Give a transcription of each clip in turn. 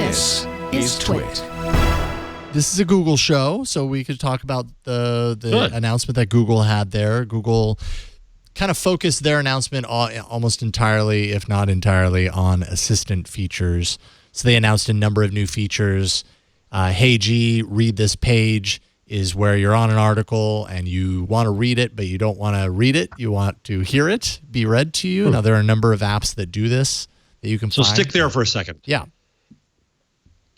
This is TWiT. This is a Google show, so we could talk about the announcement that Google had there. Google kind of focused their announcement almost entirely, if not entirely, on assistant features. So they announced a number of new features. Hey G, read this page is where you're on an article and you want to read it, but you don't want to read it. You want to hear it be read to you. Now, there are a number of apps that do this that you can find. So stick there for a second. Yeah.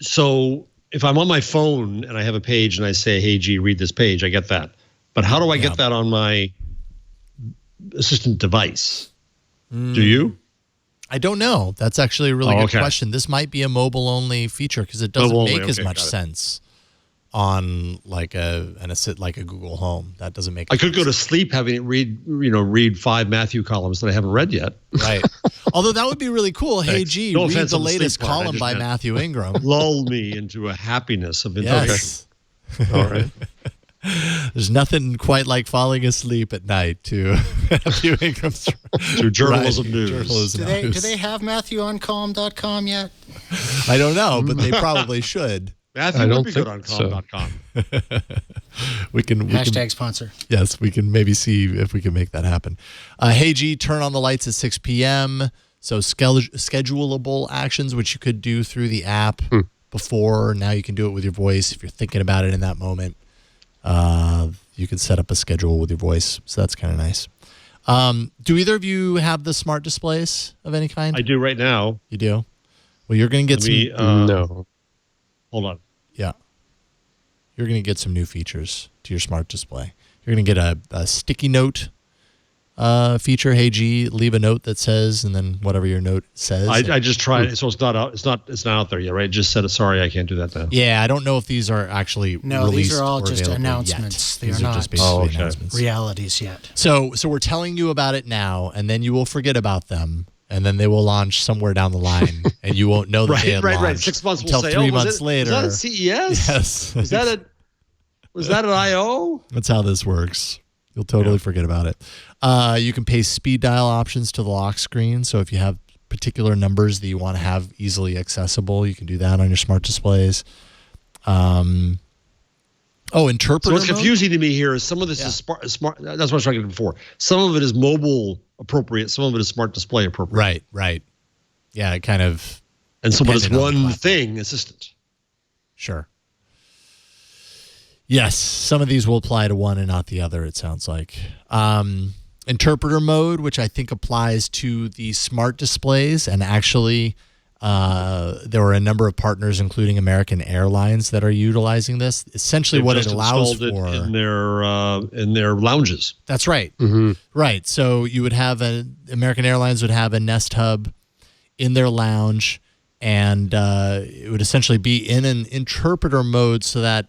So if I'm on my phone and I have a page and I say, hey, G, read this page, I get that. But how do I get that on my assistant device? Do you? I don't know. That's actually a really good question. This might be a mobile-only feature because it doesn't make as much sense on like a Google Home. That doesn't make. I could go to sleep having it read 5 Matthew columns that I haven't read yet. Right. Although that would be really cool. Hey, G, read the latest column by Matthew Ingram. Lull me into a happiness of information. Yes. All right. There's nothing quite like falling asleep at night to Matthew Ingram's to journalism news. Do they have Matthew on calm.com yet? I don't know, but they probably should. Matthew would be good on calm.com. we can sponsor. Yes, we can maybe see if we can make that happen. Hey G, turn on the lights at 6 p.m. So schedulable actions, which you could do through the app before. Now you can do it with your voice if you're thinking about it in that moment. You can set up a schedule with your voice, so that's kind of nice. Do either of you have the smart displays of any kind? I do right now. You do? Well, you're going to get some... no. Hold on. Yeah. You're going to get some new features to your smart display. You're going to get a sticky note feature. Hey G, leave a note that says, and then whatever your note says. I just tried it, so it's not out. It's not out there yet, right? It just said, sorry, I can't do that now. Yeah, I don't know if these are actually released. These are all just announcements. They are not just basically announcements. Realities yet. So we're telling you about it now, and then you will forget about them. And then they will launch somewhere down the line, and you won't know that they had launched. Right. 6 months until we'll say, 3 months later. Was that at CES? Yes. Was that at I.O.? That's how this works. You'll totally forget about it. You can paste speed dial options to the lock screen. So if you have particular numbers that you want to have easily accessible, you can do that on your smart displays. Interpreter. So what's confusing to me here is some of this is smart. That's what I was talking about before. Some of it is mobile appropriate. Some of it is smart display appropriate. Right. Yeah, it kind of. And some of it is one thing assistant. Sure. Yes, some of these will apply to one and not the other, it sounds like. Interpreter mode, which I think applies to the smart displays, and actually there were a number of partners, including American Airlines, that are utilizing this. Essentially, what it allows for in their lounges. That's right. Right. So you would have American Airlines would have a Nest Hub in their lounge, and it would essentially be in an interpreter mode, so that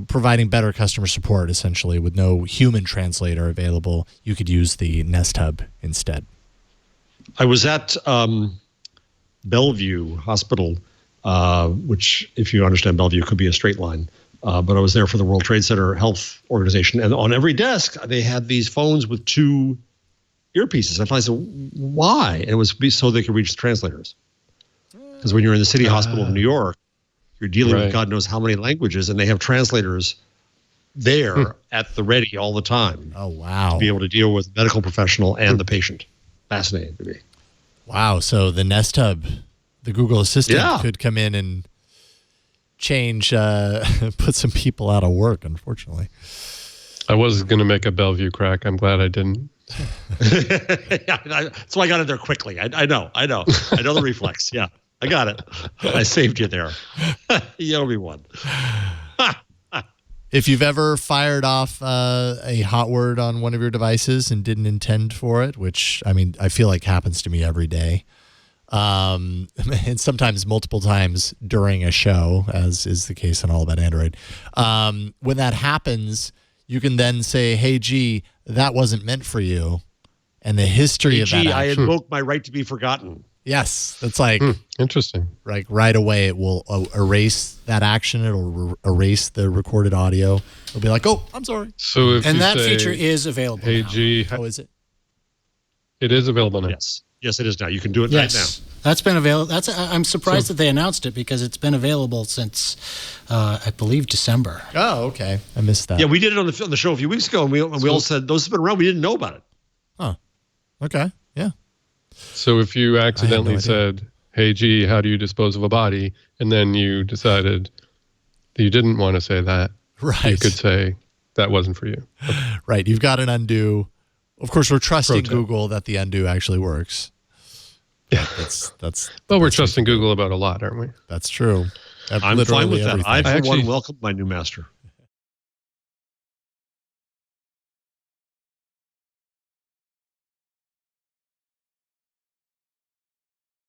providing better customer support, essentially, with no human translator available, you could use the Nest Hub instead. I was at Bellevue Hospital, which, if you understand Bellevue, could be a straight line. But I was there for the World Trade Center Health Organization, and on every desk, they had these phones with 2 earpieces. And I said, why? And it was so they could reach the translators. Because when you're in the City Hospital of New York, you're dealing with God knows how many languages, and they have translators there at the ready all the time. Oh, wow. To be able to deal with the medical professional and the patient. Fascinating to me. Wow. So the Nest Hub, the Google Assistant, could come in and change, put some people out of work, unfortunately. I was going to make a Bellevue crack. I'm glad I didn't. So I got it there quickly. I know the reflex. Yeah. I got it. I saved you there. You owe me one. If you've ever fired off a hot word on one of your devices and didn't intend for it, which, I feel like happens to me every day, and sometimes multiple times during a show, as is the case on All About Android, when that happens, you can then say, hey, G, that wasn't meant for you. And the history of that action. I invoke my right to be forgotten. Yes, that's like interesting. Like right away, it will erase that action. It'll erase the recorded audio. It'll be like, "Oh, I'm sorry." So, if and that feature is available. Hey now. G, how is it? It is available now. Yes, it is now. You can do it right now. That's been available. I'm surprised that they announced it because it's been available since, I believe, December. Oh, okay. I missed that. Yeah, we did it on the show a few weeks ago, and we all said those have been around. We didn't know about it. Huh. Okay. Yeah. So if you accidentally said, "Hey, G, how do you dispose of a body?" and then you decided that you didn't want to say that, right, you could say that wasn't for you. Okay. Right. You've got an undo. Of course, we're trusting Google that the undo actually works. Yeah, that's. Well, we're trusting Google about a lot, aren't we? That's true. I'm fine with that. Everything. I, for one, welcome my new master.